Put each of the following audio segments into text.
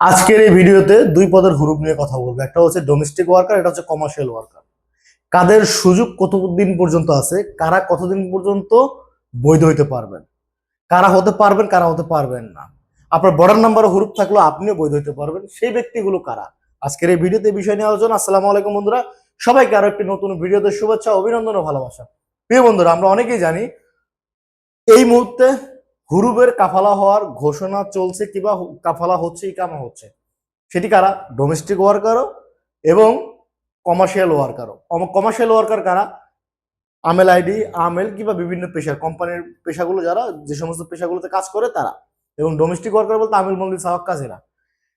আজকের এই ভিডিওতে দুই পদের হুরুপ নিয়ে কথা বলবো। একটা হচ্ছে ডোমেস্টিক ওয়ার্কার, এটা হচ্ছে কমার্শিয়াল ওয়ার্কার। কাদের সুযোগ কতদিন পর্যন্ত আছে, কারা কতদিন পর্যন্ত বৈধ হইতে পারবেন, কারা হতে পারবেন, কারা হতে পারবেন না। আপনার বর্ডার নাম্বার হুরুপ থাকলেও আপনিও বৈধ হইতে পারবেন, সেই ব্যক্তিগুলো কারা। আজকের এই ভিডিওতে এই বিষয় নিয়ে আলোচনা। আসসালামু আলাইকুম বন্ধুরা, সবাইকে আরো একটি নতুন ভিডিওতে শুভেচ্ছা, অভিনন্দন ও ভালোবাসা। প্রিয় বন্ধুরা, আমরা অনেকেই জানি এই মুহূর্তে হুরুপের কাফালা হওয়ার ঘোষণা চলছে, কিংবা কাফালা হচ্ছে, ইকামা হচ্ছে। সেটি কারা? ডোমেস্টিক ওয়ার্কারও এবং কমার্শিয়াল ওয়ার্কারও। কমার্শিয়াল ওয়ার্কার কারা? আমেল আইডি, আমেল কিংবা বিভিন্ন পেশা, কোম্পানির পেশাগুলো, যারা যে সমস্ত পেশাগুলোতে কাজ করে তারা। এবং ডোমেস্টিক ওয়ার্কার বলতে আমেল মন্দির সাহাব কাজেরা।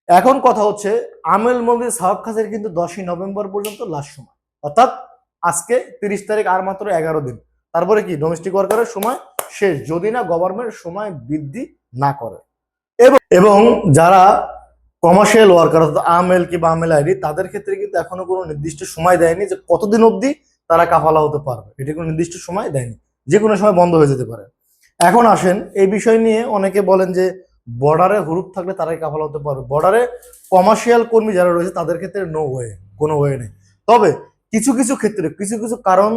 এখন কথা হচ্ছে, আমেল মন্দির সাহাব কাজের কিন্তু 10ই নভেম্বর পর্যন্ত লাস্ট সময়, অর্থাৎ আজকে 30 তারিখ, আর মাত্র 11 দিন। তারপরে কি ডোমেস্টিক ওয়ার্কারের সময় শেষ, যদি না গভর্নমেন্ট সময় বৃদ্ধি না করে। এবং যারা কমার্শিয়াল ওয়ার্কার অর্থাৎ আমেল কিংবা আমেল আইডি, তাদের ক্ষেত্রে কিন্তু এখনো কোনো নির্দিষ্ট সময় দেয়নি যে কতদিন অবধি তারা কাফালা হতে পারবে। এটি কোনো নির্দিষ্ট সময় দেয়নি, যে কোনো সময় বন্ধ হয়ে যেতে পারে। এখন আসেন, এই বিষয় নিয়ে অনেকে বলেন যে বর্ডারে হুরুপ থাকলে তারাই কাফালা হতে পারবে। বর্ডারে কমার্শিয়াল কর্মী যারা রয়েছে তাদের ক্ষেত্রে নো ওয়ে, কোনো ওয়ে নেই। তবে কিছু কিছু ক্ষেত্রে, কিছু কিছু কারণ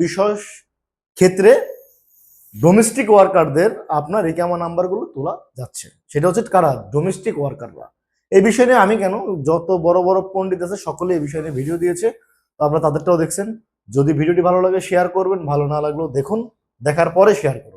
বিশেষ ক্ষেত্রে ডোমেস্টিক ওয়ার্কারদের আপনার রিকামা নাম্বারগুলো তোলা যাচ্ছে। সেটা হচ্ছে কারা? ডোমেস্টিক ওয়ার্কাররা। এই বিষয় নিয়ে আমি কেন, যত বড় বড় পণ্ডিত আছে সকলে এই বিষয় নিয়ে ভিডিও দিয়েছে, তো আপনারা তাদেরটাও দেখছেন। যদি ভিডিওটি ভালো লাগে শেয়ার করবেন, ভালো না লাগলেও দেখুন, দেখার পরে শেয়ার করুন।